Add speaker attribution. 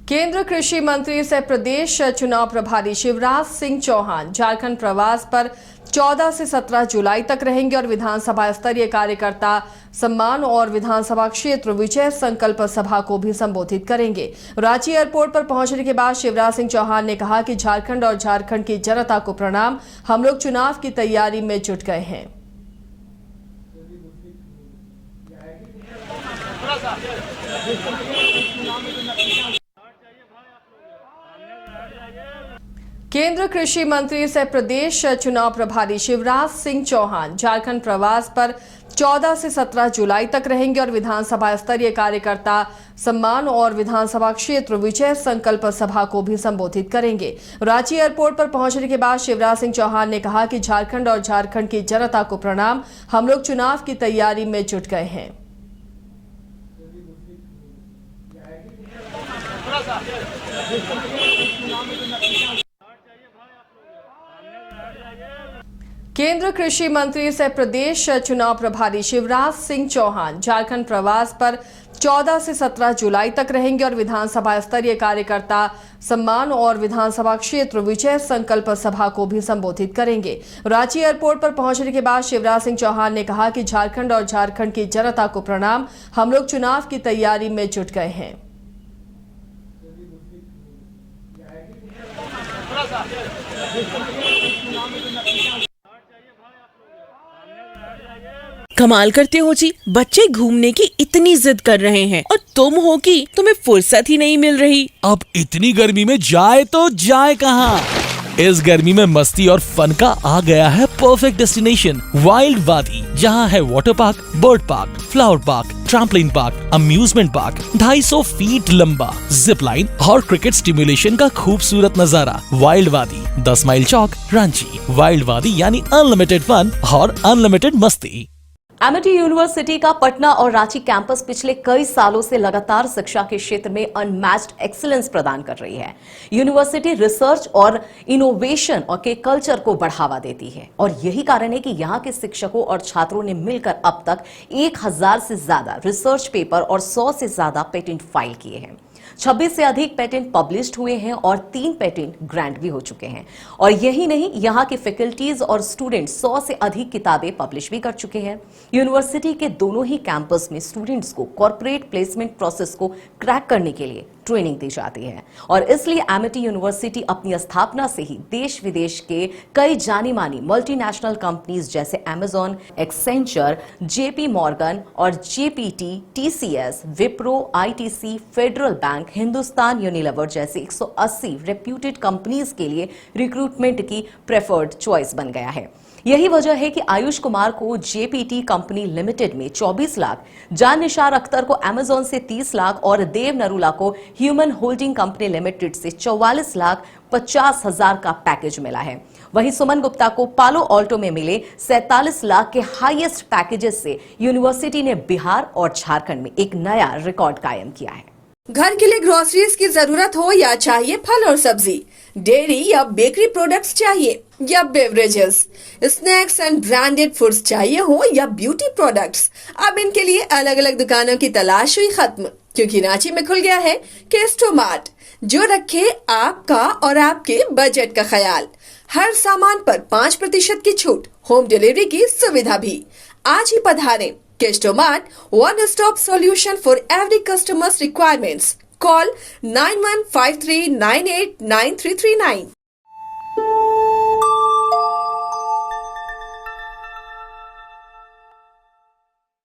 Speaker 1: केंद्र कृषि मंत्री से प्रदेश चुनाव प्रभारी शिवराज सिंह चौहान झारखंड प्रवास पर 14 से 17 जुलाई तक रहेंगे और विधानसभा स्तरीय कार्यकर्ता सम्मान और विधानसभा क्षेत्र विजय संकल्प सभा को भी संबोधित करेंगे। रांची एयरपोर्ट पर पहुंचने के बाद शिवराज सिंह चौहान ने कहा कि झारखंड और झारखंड की जनता को प्रणाम, हम लोग चुनाव की तैयारी में जुट गए हैं। केंद्र कृषि मंत्री से प्रदेश चुनाव प्रभारी शिवराज सिंह चौहान झारखंड प्रवास पर 14 से 17 जुलाई तक रहेंगे और विधानसभा स्तरीय कार्यकर्ता सम्मान और विधानसभा क्षेत्र विजय संकल्प सभा को भी संबोधित करेंगे। रांची एयरपोर्ट पर पहुंचने के बाद शिवराज सिंह चौहान ने कहा कि झारखंड और झारखंड की जनता को प्रणाम, हम लोग चुनाव की तैयारी में जुट गए हैं। केंद्र कृषि मंत्री से प्रदेश चुनाव प्रभारी शिवराज सिंह चौहान झारखंड प्रवास पर 14 से 17 जुलाई तक रहेंगे और विधानसभा स्तरीय कार्यकर्ता सम्मान और विधानसभा क्षेत्र विजय संकल्प सभा को भी संबोधित करेंगे। रांची एयरपोर्ट पर पहुंचने के बाद शिवराज सिंह चौहान ने कहा कि झारखंड और झारखंड की जनता को प्रणाम, हम लोग चुनाव की तैयारी में जुट गए हैं।
Speaker 2: कमाल करते हो जी, बच्चे घूमने की इतनी जिद कर रहे हैं और तुम हो कि तुम्हें फुर्सत ही नहीं मिल रही।
Speaker 3: अब इतनी गर्मी में जाए तो जाए कहाँ? इस गर्मी में मस्ती और फन का आ गया है परफेक्ट डेस्टिनेशन वाइल्ड वादी, जहाँ है water park, bird park, flower park, trampoline park, amusement park, 250 feet लंबा, जिप लाइन और क्रिकेट स्टिमुलेशन का खूबसूरत नजारा। वाइल्ड वादी, 10 माइल चौक, रांची। वाइल्ड वादी यानी अनलिमिटेड फन और अनलिमिटेड मस्ती।
Speaker 4: एमिटी यूनिवर्सिटी का पटना और रांची कैंपस पिछले कई सालों से लगातार शिक्षा के क्षेत्र में अनमैच्ड एक्सीलेंस प्रदान कर रही है। यूनिवर्सिटी रिसर्च और इनोवेशन और के कल्चर को बढ़ावा देती है और यही कारण है कि यहाँ के शिक्षकों और छात्रों ने मिलकर अब तक 1000 से ज्यादा रिसर्च पेपर और 100 से ज्यादा पेटेंट फाइल किए हैं। 26 से अधिक पेटेंट पब्लिश्ड हुए हैं और 3 पेटेंट ग्रांट भी हो चुके हैं। और यही नहीं, यहाँ के फैकल्टीज और स्टूडेंट्स 100 से अधिक किताबें पब्लिश भी कर चुके हैं। यूनिवर्सिटी के दोनों ही कैंपस में स्टूडेंट्स को कॉर्पोरेट प्लेसमेंट प्रोसेस को क्रैक करने के लिए ट्रेनिंग दी जाती है और इसलिए एमिटी यूनिवर्सिटी अपनी स्थापना से ही देश विदेश के कई जानी मानी मल्टीनेशनल कंपनीज जैसे अमेजॉन, एक्सेंचर, जेपी मॉर्गन और GPT, TCS, Wipro, ITC, federal bank, Hindustan Unilever जैसे 180 रेप्यूटेड कंपनीज के लिए रिक्रूटमेंट की प्रेफर्ड चॉइस बन गया है। यही वजह है कि आयुष कुमार को जेपीटी कंपनी लिमिटेड में 24 लाख, जान निशार अख्तर को अमेजॉन से 30 लाख और देव नरूला को ह्यूमन होल्डिंग कंपनी लिमिटेड से 44 लाख 50 हजार का पैकेज मिला है। वहीं सुमन गुप्ता को पालो ऑल्टो में मिले 47 लाख के हाईएस्ट पैकेजेस से यूनिवर्सिटी ने बिहार और झारखंड में एक नया रिकॉर्ड कायम किया है।
Speaker 5: घर के लिए ग्रोसरीज की जरूरत हो या चाहिए फल और सब्जी, डेयरी या बेकरी प्रोडक्ट्स चाहिए या beverages, snacks and branded foods चाहिए हो या ब्यूटी प्रोडक्ट्स, अब इनके लिए अलग अलग दुकानों की तलाश हुई खत्म, क्योंकि रांची में खुल गया है केस्टो मार्ट, जो रखे आपका और आपके बजट का ख्याल। हर सामान पर 5% की छूट, होम डिलीवरी की सुविधा भी। आज ही पधारें। Kesto Mart, one-stop solution for every customer's requirements. Call 9153989339.